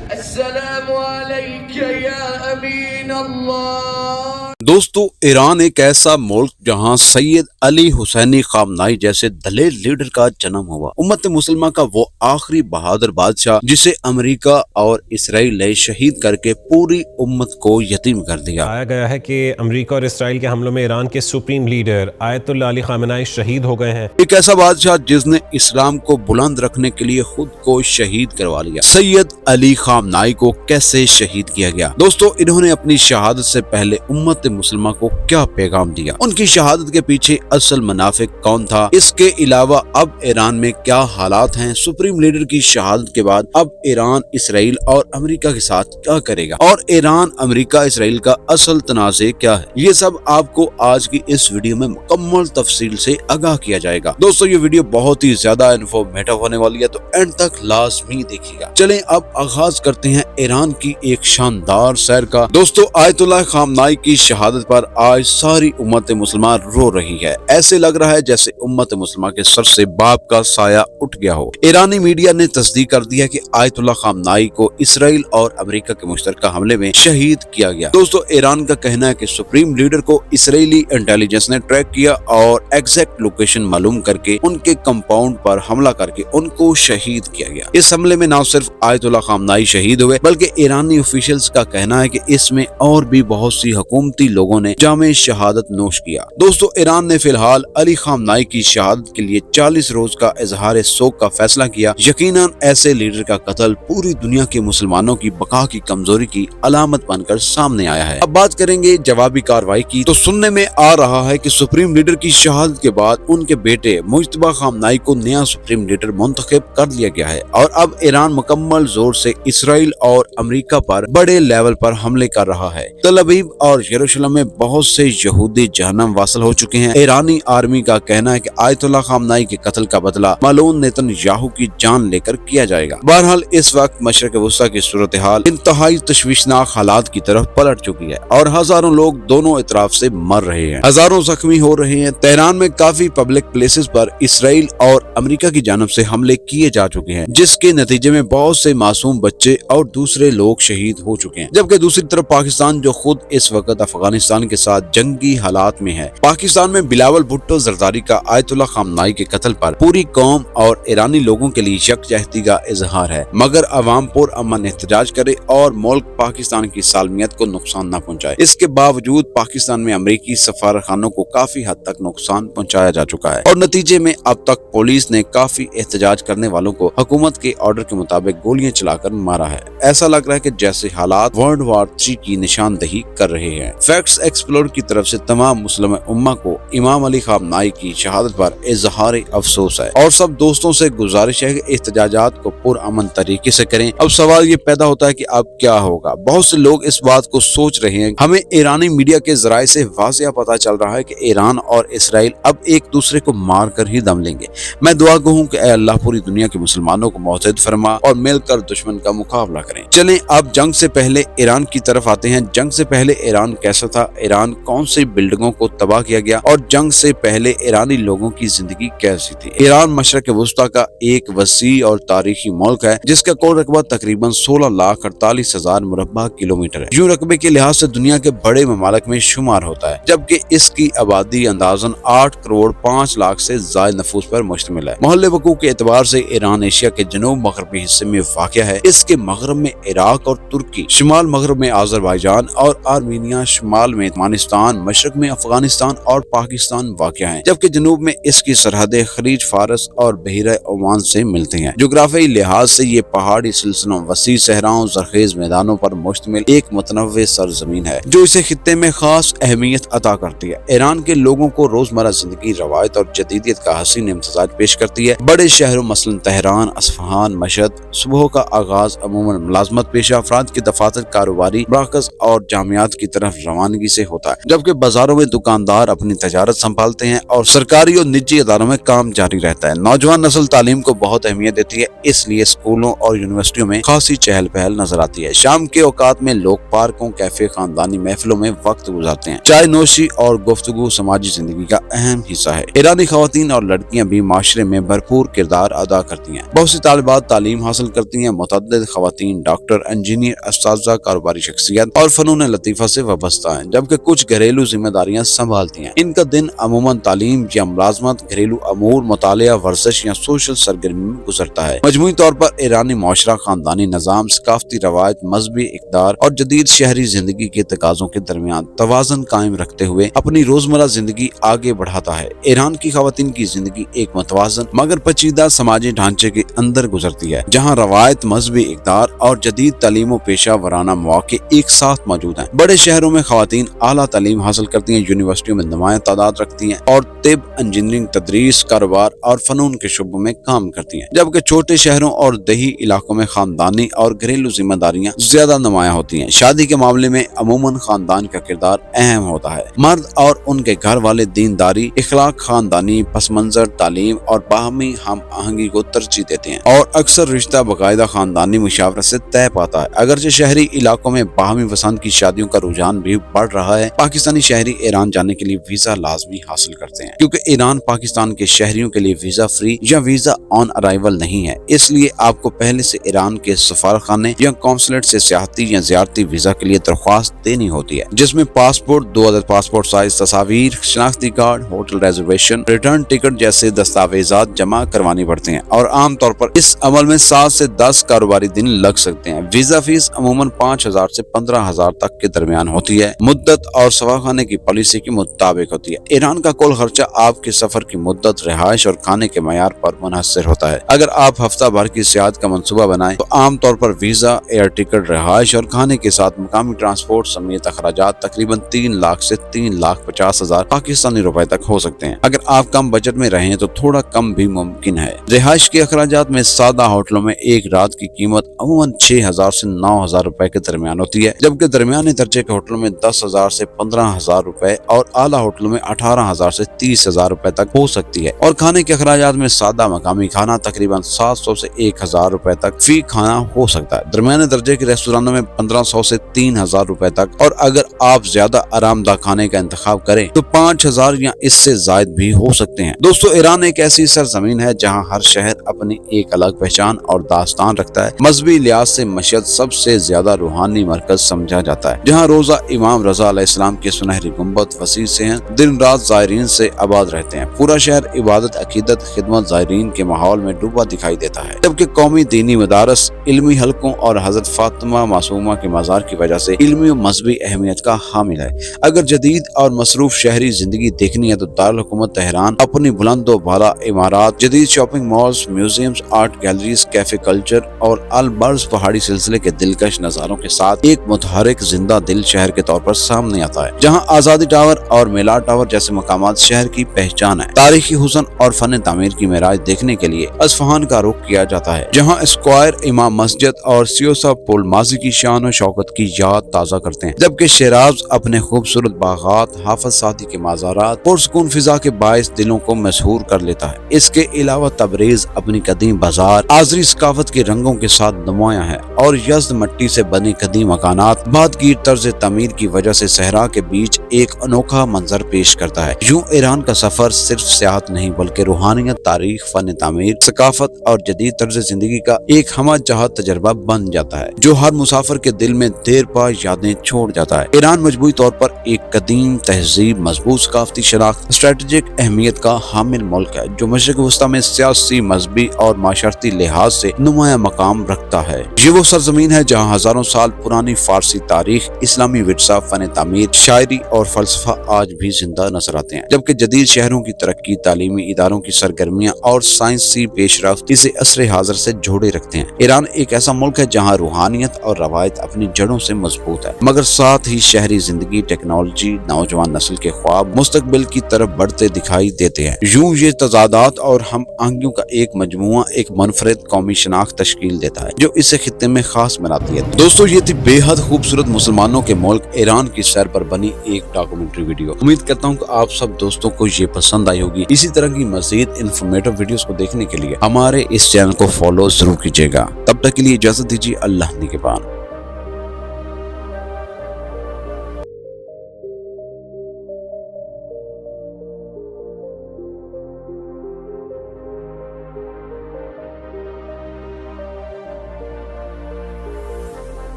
السلام عليك يا أمين الله. دوستو، ایران ایک ایسا ملک جہاں سید علی حسینی خامنائی جیسے دلیر لیڈر کا جنم ہوا۔ امت مسلمہ کا وہ آخری بہادر بادشاہ جسے امریکہ اور اسرائیل نے شہید کر کے پوری امت کو یتیم کر دیا۔ آیا گیا ہے کہ امریکہ اور اسرائیل کے حملوں میں ایران کے سپریم لیڈر آیت اللہ علی خامنائی شہید ہو گئے ہیں۔ ایک ایسا بادشاہ جس نے اسلام کو بلند رکھنے کے لیے خود کو شہید کروا لیا۔ سید علی خامنائی کو کیسے شہید کیا گیا؟ دوستو، انہوں نے اپنی شہادت سے پہلے امت مسلمہ کو کیا پیغام دیا؟ ان کی شہادت کے پیچھے اصل منافق کون تھا؟ اس کے علاوہ اب ایران میں کیا حالات ہیں؟ سپریم لیڈر کی شہادت کے بعد اب ایران اسرائیل اور امریکہ کے ساتھ کیا کرے گا؟ اور ایران امریکہ اسرائیل کا اصل تنازع کیا ہے؟ یہ سب آپ کو آج کی اس ویڈیو میں مکمل تفصیل سے آگاہ کیا جائے گا۔ دوستو، یہ ویڈیو بہت ہی زیادہ انفارمیٹو ہونے والی ہے، تو اینڈ تک لازمی دیکھیے گا۔ چلیں اب آغاز کرتے ہیں ایران کی ایک شاندار سیر کا۔ دوستو، آیت اللہ خامنائی کی شہادت پر آج ساری امت مسلمہ رو رہی ہے۔ ایسے لگ رہا ہے جیسے امت مسلمہ کے سر سے باپ کا سایہ اٹھ گیا ہو۔ ایرانی میڈیا نے تصدیق کر دیا کہ آیت اللہ خامنائی کو اسرائیل اور امریکہ کے مشترکہ حملے میں شہید کیا گیا۔ دوستو، ایران کا کہنا ہے کہ سپریم لیڈر کو اسرائیلی انٹیلیجنس نے ٹریک کیا اور ایگزیکٹ لوکیشن معلوم کر کے ان کے کمپاؤنڈ پر حملہ کر کے ان کو شہید کیا گیا۔ اس حملے میں نہ صرف آیت اللہ خامنائی شہید ہوئے بلکہ ایرانی آفیشلز کا کہنا ہے کہ اس میں اور بھی بہت سی حکومتی لوگوں نے جامع شہادت نوش کیا۔ دوستو، ایران نے فی الحال علی خامنائی کی شہادت کے لیے 40 روز کا اظہار سوگ کا فیصلہ کیا۔ یقیناً ایسے لیڈر کا قتل پوری دنیا کے مسلمانوں کی بقا کی کمزوری کی علامت بن کر سامنے آیا ہے۔ اب بات کریں گے جوابی کارروائی کی، تو سننے میں آ رہا ہے کہ سپریم لیڈر کی شہادت کے بعد ان کے بیٹے مجتبی خامنائی کو نیا سپریم لیڈر منتخب کر لیا گیا ہے، اور اب ایران مکمل زور سے اسرائیل اور امریکہ پر بڑے لیول پر حملے کر رہا ہے۔ تل ابیب اور یروشلم میں بہت سے یہودی جہنم واصل ہو چکے ہیں۔ ایرانی آرمی کا کہنا ہے کہ آیت اللہ خامنائی کے قتل کا بدلہ ملعون نیتن یاہو کی جان لے کر کیا جائے گا۔ بہرحال اس وقت مشرق وسطیٰ کی صورتحال انتہائی تشویشناک حالات کی طرف پلٹ چکی ہے اور ہزاروں لوگ دونوں اطراف سے مر رہے ہیں، ہزاروں زخمی ہو رہے ہیں۔ تہران میں کافی پبلک پلیسز پر اسرائیل اور امریکہ کی جانب سے حملے کیے جا چکے ہیں، جس کے نتیجے میں بہت سے معصوم بچے اور دوسرے لوگ شہید ہو چکے ہیں، جبکہ دوسری طرف پاکستان جو خود اس وقت افغانستان کے ساتھ جنگی حالات میں ہے۔ پاکستان میں بلاول بھٹو زرداری کا آیت اللہ خامنائی کے قتل پر پوری قوم اور ایرانی لوگوں کے لیے یکجہتی کا اظہار ہے، مگر عوام پر امن احتجاج کرے اور ملک پاکستان کی سالمیت کو نقصان نہ پہنچائے۔ اس کے باوجود پاکستان میں امریکی سفارتخانوں کو کافی حد تک نقصان پہنچایا جا چکا ہے، اور نتیجے میں اب تک پولیس نے کافی احتجاج کرنے والوں کو حکومت کے آرڈر کے مطابق گولیاں چلا کر مارا ہے۔ ایسا لگ رہا ہے کہ جیسے حالات ورلڈ وار 3 کی نشاندہی کر رہے ہیں۔ فیکٹس ایکسپلور کی طرف سے تمام مسلم امہ کو امام علی خامنائی کی شہادت پر اظہار افسوس ہے، اور سب دوستوں سے گزارش ہے کہ احتجاجات کو پرامن طریقے سے کریں۔ اب سوال یہ پیدا ہوتا ہے کہ اب کیا ہوگا؟ بہت سے لوگ اس بات کو سوچ رہے ہیں۔ ہمیں ایرانی میڈیا کے ذرائع سے واضح پتہ چل رہا ہے کہ ایران اور اسرائیل اب ایک دوسرے کو مار کر ہی دم لیں گے۔ میں دعا گو ہوں کہ اے اللہ پوری دنیا کے مسلمانوں کو متحد فرما اور مل کر دشمن کا مقابلہ کریں۔ چلیں اب جنگ سے پہلے ایران کی طرف آتے ہیں۔ جنگ سے پہلے ایران کیسا تھا؟ ایران کون سی بلڈنگوں کو تباہ کیا گیا، اور جنگ سے پہلے ایرانی لوگوں کی زندگی کیسی تھی؟ ایران مشرق وسطیٰ کا ایک وسیع اور تاریخی ملک ہے جس کا کل رقبہ تقریباً 16,48,000 مربع کلومیٹر ہے۔ یوں رقبے کے لحاظ سے دنیا کے بڑے ممالک میں شمار ہوتا ہے، جبکہ اس کی آبادی اندازاً 8,05,00,000 سے زائد نفوس پر مشتمل ہے۔ محل وقوع کے اعتبار سے ایران ایشیا کے جنوب مغربی حصے میں واقع ہے۔ اس کے مغرب میں عراق اور ترکی، شمال مغرب میں آذربائیجان اور آرمینیا، شمال میں ترکمانستان، مشرق میں افغانستان اور پاکستان واقع ہیں، جبکہ جنوب میں اس کی سرحدیں خلیج فارس اور بحیرہ عمان سے ملتی ہیں۔ جغرافیائی لحاظ سے یہ پہاڑی سلسلوں، وسیع صحراؤں، زرخیز میدانوں پر مشتمل ایک متنوع سرزمین ہے جو اسے خطے میں خاص اہمیت عطا کرتی ہے۔ ایران کے لوگوں کو روزمرہ زندگی، روایت اور جدیدیت کا حسین امتزاج پیش کرتی ہے۔ بڑے شہروں مثلاً تہران، اصفہان، مشہد، صبح کا آغاز عموماً ملازمت پیشہ افراد کے دفاتر، کاروباری مراکز اور جامعات کی طرف روانگی سے ہوتا ہے، جبکہ بازاروں میں دکاندار اپنی تجارت سنبھالتے ہیں اور سرکاری اور نجی اداروں میں کام جاری رہتا ہے۔ نوجوان نسل تعلیم کو بہت اہمیت دیتی ہے، اس لیے اسکولوں اور یونیورسٹیوں میں خاصی چہل پہل نظر آتی ہے۔ شام کے اوقات میں لوگ پارکوں، کیفے، خاندانی محفلوں میں وقت گزارتے ہیں۔ چائے نوشی اور گفتگو سماجی زندگی کا اہم حصہ ہے۔ ایرانی خواتین اور لڑکیاں بھی معاشرے میں بھرپور کردار ادا کرتی ہیں۔ بہت سی طالبات تعلیم حاصل کرتی ہیں۔ متعدد خواتین صالحین، ڈاکٹر، انجینئر، اساتذہ، کاروباری شخصیت اور فنون لطیفہ سے وابستہ ہیں، جبکہ کچھ گھریلو ذمہ داریاں سنبھالتی ہیں۔ ان کا دن عموماً تعلیم یا ملازمت، گھریلو امور، مطالعہ، ورزش یا سوشل سرگرمی میں گزرتا ہے۔ مجموعی طور پر ایرانی معاشرہ خاندانی نظام، ثقافتی روایت، مذہبی اقدار اور جدید شہری زندگی کے تقاضوں کے درمیان توازن قائم رکھتے ہوئے اپنی روزمرہ زندگی آگے بڑھاتا ہے۔ ایران کی خواتین کی زندگی ایک متوازن مگر پیچیدہ سماجی ڈھانچے کے اندر گزرتی ہے، جہاں روایت، مذہبی اقدار اور جدید تعلیم و پیشہ ورانہ مواقع ایک ساتھ موجود ہیں۔ بڑے شہروں میں خواتین اعلیٰ تعلیم حاصل کرتی ہیں، یونیورسٹیوں میں نمایاں تعداد رکھتی ہیں اور طب، انجینئرنگ، تدریس، کاروبار اور فنون کے شعبوں میں کام کرتی ہیں، جبکہ چھوٹے شہروں اور دیہی علاقوں میں خاندانی اور گھریلو ذمہ داریاں زیادہ نمایاں ہوتی ہیں۔ شادی کے معاملے میں عموماً خاندان کا کردار اہم ہوتا ہے۔ مرد اور ان کے گھر والے دینداری، اخلاق، خاندانی پس منظر، تعلیم اور باہمی ہم آہنگی کو ترجیح دیتے ہیں، اور اکثر رشتہ باقاعدہ خاندانی مشاورت سے طے پاتا ہے۔ اگرچہ شہری علاقوں میں باہمی پسند کی شادیوں کا رجحان بھی بڑھ رہا ہے، پاکستانی شہری ایران جانے کے لیے ویزا لازمی حاصل کرتے ہیں، کیونکہ ایران پاکستان کے شہریوں کے لیے ویزا فری یا ویزا آن ارائیول نہیں ہے۔ اس لیے آپ کو پہلے سے ایران کے سفارتخانے یا قونصلیٹ سے سیاحتی یا زیارتی ویزا کے لیے درخواست دینی ہوتی ہے، جس میں پاسپورٹ، 2 عدد پاسپورٹ سائز تصاویر، شناختی card, hotel reservation, return ticket جیسے دستاویزات جمع کروانی پڑتے ہیں، اور عام طور پر اس عمل میں 7 سے 10 کاروباری دن لگ سکتے ہیں۔ ویزا فیس عموماً 5,000 سے 15,000 تک کے درمیان ہوتی ہے، مدت اور سفارتخانے کی پالیسی کے مطابق ہوتی ہے۔ ایران کا کل خرچہ آپ کے سفر کی مدت، رہائش اور کھانے کے معیار پر منحصر ہوتا ہے۔ اگر آپ ہفتہ بھر کی سیاحت کا منصوبہ بنائیں تو عام طور پر ویزا، ایئر ٹکٹ، رہائش اور کھانے کے ساتھ مقامی ٹرانسپورٹ سمیت اخراجات تقریباً 3 لاکھ سے 3,50,000 پاکستانی روپے تک ہو سکتے ہیں۔ اگر آپ کم بجٹ میں رہیں تو تھوڑا کم بھی ممکن ہے۔ رہائش کے اخراجات میں سادہ ہوٹلوں میں ایک رات کی قیمت عموماً 6,000 سے 9,000 روپے کے درمیان ہوتی ہے، جبکہ درمیانے درجے کے ہوٹلوں میں 10,000 سے 15,000 روپے اور اعلیٰ ہوٹلوں میں 18,000 سے 30,000 روپے تک ہو سکتی ہے۔ اور کھانے کے اخراجات میں سادہ مقامی کھانا تقریباً 700 سے 1,000 روپے تک فی کھانا ہو سکتا ہے۔ درمیانے درجے کے ریستورانوں میں 1,500 سے 3,000 روپے تک، اور اگر آپ زیادہ آرام دہ کھانے کا انتخاب کریں تو 5,000 یا اس سے زائد بھی ہو سکتے ہیں۔ دوستو، ایران ایک ایسی سرزمین ہے جہاں ہر شہر اپنی ایک الگ پہچان اور داستان رکھتا ہے۔ مذہبی لحاظ سے مشہد سب سے زیادہ روحانی مرکز سمجھا جاتا ہے، جہاں روزہ امام رضا علیہ السلام کے سنہری گنبد وسیع سے ہیں، دن رات زائرین سے آباد رہتے ہیں۔ پورا شہر عبادت، عقیدت، خدمت، زائرین کے ماحول میں ڈوبا دکھائی دیتا ہے، جبکہ قومی دینی مدارس، علمی حلقوں اور حضرت فاطمہ معصومہ کے مزار کی وجہ سے علمی و مذہبی اہمیت کا حامل ہے۔ اگر جدید اور مصروف شہری زندگی دیکھنی ہے تو دارالحکومت تہران اپنی بلند و بالا عمارات، جدید shopping malls, museums, art galleries, cafe culture اور البرز پہاڑی سلسلے کے دلکش نظاروں کے ساتھ ایک متحرک زندہ دل شہر کے طور پر سامنے آتا ہے، جہاں آزادی ٹاور اور میلاد ٹاور جیسے مقامات شہر کی پہچان ہے۔ تاریخی حسن اور فن تعمیر کی معراج دیکھنے کے لیے اصفہان کا رخ کیا جاتا ہے، جہاں اسکوائر، امام مسجد اور سیوسا پل ماضی کی شان و شوکت کی یاد تازہ کرتے ہیں، جبکہ شیراز اپنے خوبصورت باغات، حافظ سعدی کے مزارات، پرسکون فضا کے باعث دلوں کو مسحور کر لیتا ہے۔ اس کے علاوہ تبریز اپنی قدیم بازار، آذری ثقافت کے رنگوں کے ساتھ نمایاں ہے، اور یزد مٹی سے بنے قدیم مکانات بعدگیر طرز تعمیر کی وجہ سے صحرا کے بیچ ایک انوکھا منظر پیش کرتا ہے۔ یوں ایران کا سفر صرف سیاحت نہیں بلکہ روحانیت، تاریخ، فن تعمیر، ثقافت اور جدید طرز زندگی کا ایک ہمہ جہت تجربہ بن جاتا ہے، جو ہر مسافر کے دل میں دیر پا یادیں چھوڑ جاتا ہے۔ ایران مجموعی طور پر ایک قدیم تہذیب، مضبوط ثقافتی شناخت، اسٹریٹجک اہمیت کا حامل ملک ہے، جو مشرق وسطیٰ میں سیاسی، مذہبی اور معاشرتی لحاظ سے نمایاں مقام رکھتا ہے۔ یہ وہ سرزمین ہے جہاں ہزاروں سال پرانی فارسی تاریخ، اسلامی ورثہ، فن تعمیر، شاعری اور فلسفہ آج بھی زندہ نظر آتے ہیں، جبکہ جدید شہروں کی ترقی، تعلیمی اداروں کی سرگرمیاں اور سائنسی پیش رفت اسے عصر حاضر سے جوڑے رکھتے ہیں۔ ایران ایک ایسا ملک ہے جہاں روحانیت اور روایت اپنی جڑوں سے مضبوط ہے، مگر ساتھ ہی شہری زندگی، ٹیکنالوجی، نوجوان نسل کے خواب مستقبل کی طرف بڑھتے دکھائی دیتے ہیں۔ یوں یہ تضادات اور ہم آہنگیوں کا ایک مجموعہ ایک منفرد قومی شناخت تشکیل دیتا ہے، جو اسے خطے میں خاص بناتی ہے۔ دوستو، یہ تھی بے حد خوبصورت مسلمانوں کے ملک ایران کی سیر پر بنی ایک ڈاکومنٹری ویڈیو۔ امید کرتا ہوں کہ آپ سب دوستوں کو یہ پسند آئی ہوگی۔ اسی طرح کی مزید انفارمیٹو ویڈیوز کو دیکھنے کے لیے ہمارے اس چینل کو فالو ضرور کیجیے گا۔ تب تک کے لیے اجازت دیجیے، اللہ نگہبان۔